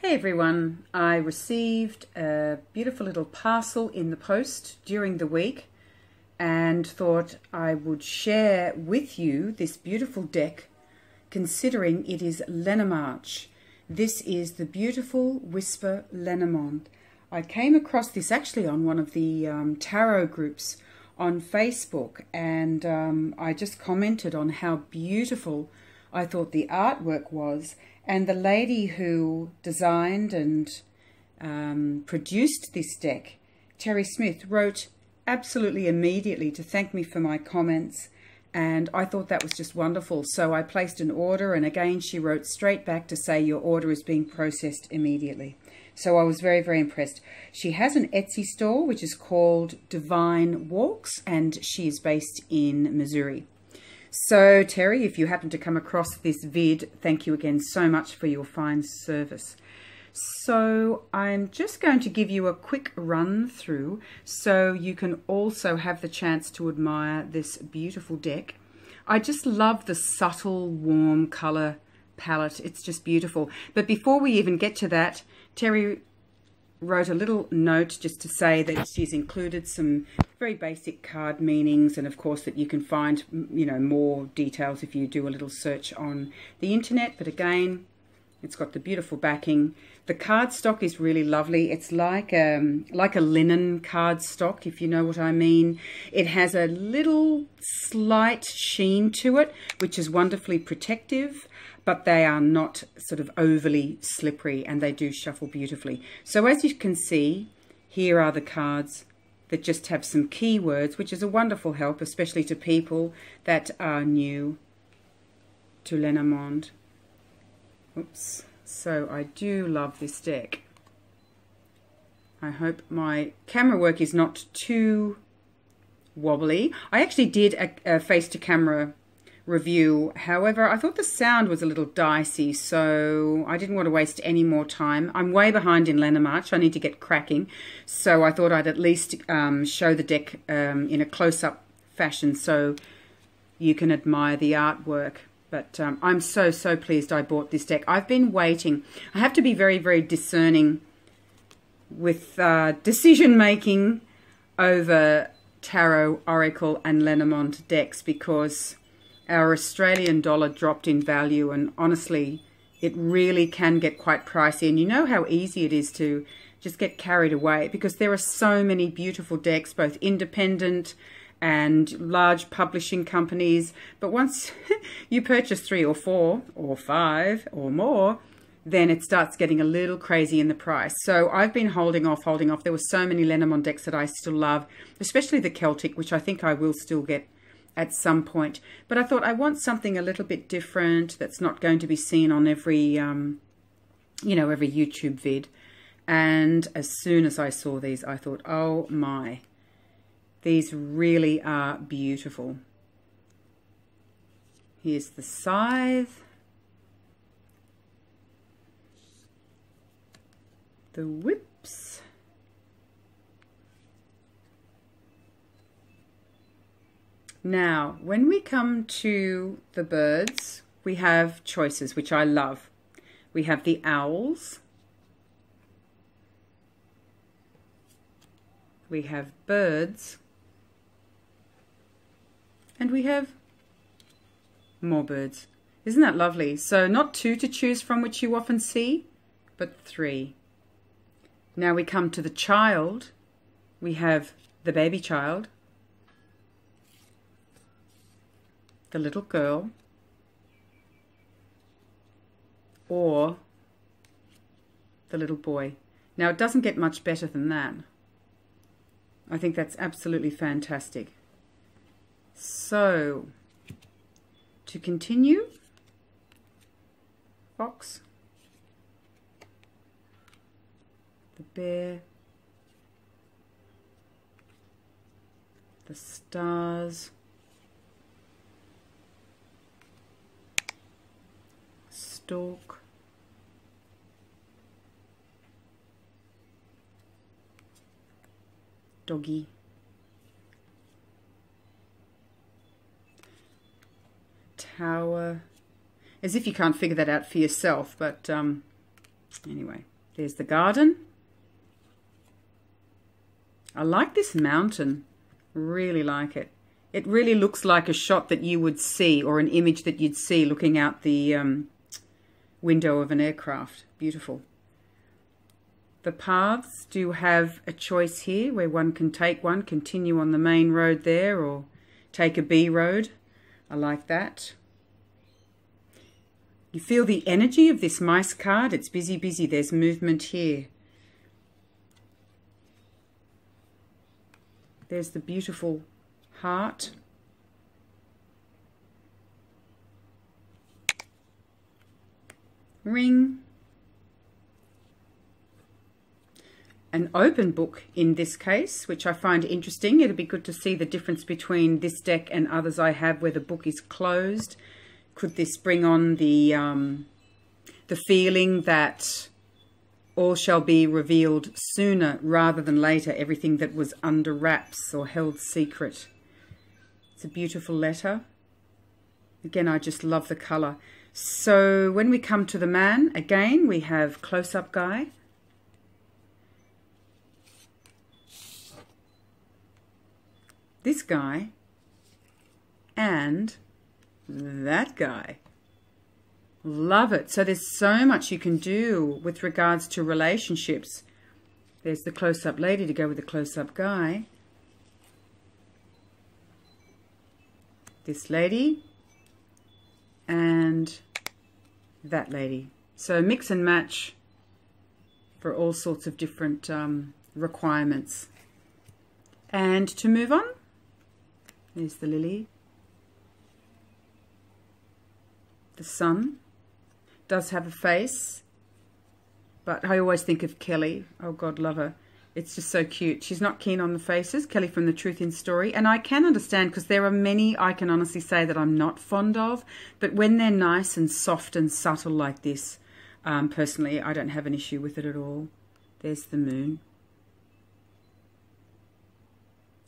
Hey everyone, I received a beautiful little parcel in the post during the week and thought I would share with you this beautiful deck, considering it is Lenormand. This is the beautiful Whisper Lenormand. I came across this actually on one of the tarot groups on Facebook, and I just commented on how beautiful I thought the artwork was, and the lady who designed and produced this deck, Terry Smith, wrote absolutely immediately to thank me for my comments, and I thought that was just wonderful. So I placed an order, and again she wrote straight back to say your order is being processed immediately. So I was very, very impressed. She has an Etsy store which is called Divine Walks, and she is based in Missouri. So Terry, if you happen to come across this vid, thank you again so much for your fine service. So I'm just going to give you a quick run through so you can also have the chance to admire this beautiful deck. I just love the subtle, warm color palette. It's just beautiful. But before we even get to that, Terry wrote a little note just to say that she's included some very basic card meanings, and of course that you can find, you know, more details if you do a little search on the internet. But again, it's got the beautiful backing. The cardstock is really lovely. It's like a linen cardstock, if you know what I mean. It has a little slight sheen to it, which is wonderfully protective, but they are not sort of overly slippery, and they do shuffle beautifully. So as you can see, here are the cards that just have some keywords, which is a wonderful help, especially to people that are new to Lenormand. Oops. So I do love this deck. I hope my camera work is not too wobbly. I actually did a face-to-camera review. However, I thought the sound was a little dicey, so I didn't want to waste any more time. I'm way behind in Lenormand. I need to get cracking. So I thought I'd at least show the deck in a close-up fashion so you can admire the artwork. But I'm so pleased I bought this deck. I've been waiting. I have to be very, very discerning with decision-making over tarot, oracle, and Lenormand decks, because our Australian dollar dropped in value, and honestly, it really can get quite pricey. And you know how easy it is to just get carried away, because there are so many beautiful decks, both independent and large publishing companies. But once you purchase 3 or 4 or 5 or more, then it starts getting a little crazy in the price. So I've been holding off. There were so many Lenormand decks that I still love, especially the Celtic, which I think I will still get at some point. But I thought I want something a little bit different that's not going to be seen on every, you know, every YouTube vid. And as soon as I saw these, I thought, oh my, these really are beautiful. Here's the scythe, the whips, now when we come to the birds, we have choices, which I love. We have the owls, we have birds, and we have more birds. Isn't that lovely? So not 2 to choose from, which you often see, but 3. Now we come to the child. We have the baby child, the little girl, or the little boy. Now it doesn't get much better than that. I think that's absolutely fantastic. So, to continue, fox, the bear, the stars, stork, doggy, tower, as if you can't figure that out for yourself, but Anyway, there's the garden. I like this mountain. Really like it. It really looks like a shot that you would see, or an image that you'd see looking out the window of an aircraft. Beautiful. The paths do have a choice here where one can take one, continue on the main road there, or take a B road. I like that. You feel the energy of this mice card. It's busy, busy. There's movement here. There's the beautiful heart. Ring. An open book in this case, which I find interesting. It'll be good to see the difference between this deck and others I have where the book is closed. Could this bring on the feeling that all shall be revealed sooner rather than later, everything that was under wraps or held secret? It's a beautiful letter. Again, I just love the colour. So when we come to the man, again, we have close-up guy. This guy and that guy. Love it. So there's so much you can do with regards to relationships. There's the close-up lady to go with the close-up guy. This lady and that lady. So mix and match for all sorts of different requirements. And to move on, there's the lily. The sun does have a face, but I always think of Kelly. Oh God, love her. It's just so cute. She's not keen on the faces. Kelly from The Truth in Story. And I can understand, because there are many I can honestly say that I'm not fond of, but when they're nice and soft and subtle like this, personally, I don't have an issue with it at all. There's the moon.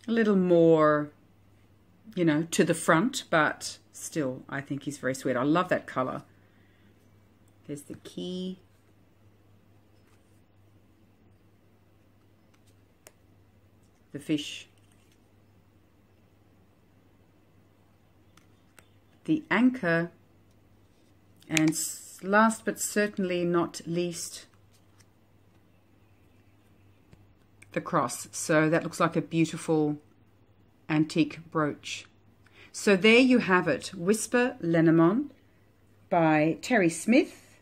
A little more, you know, to the front, but still, I think he's very sweet. I love that colour. There's the key. The fish. The anchor. And last but certainly not least, the cross. So that looks like a beautiful antique brooch. So there you have it, Whisper Lenormand by Terry Smith,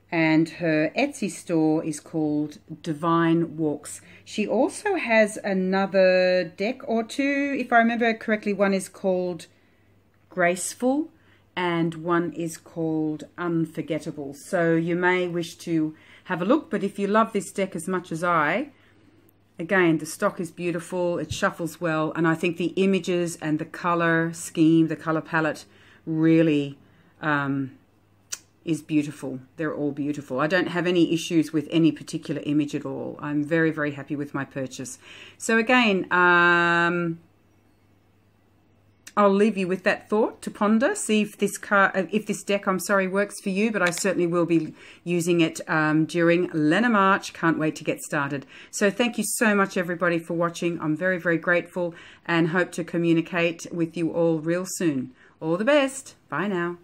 and her Etsy store is called Divine Walks. She also has another deck or two, if I remember correctly. One is called Graceful and one is called Unforgettable. So you may wish to have a look, but if you love this deck as much as I, again, the stock is beautiful, it shuffles well, and I think the images and the color scheme, the color palette really is beautiful. They're all beautiful. I don't have any issues with any particular image at all. I'm very, very happy with my purchase. So again, I'll leave you with that thought to ponder. See if this deck, works for you. But I certainly will be using it during Lenormand. Can't wait to get started. So thank you so much, everybody, for watching. I'm very, very grateful and hope to communicate with you all real soon. All the best. Bye now.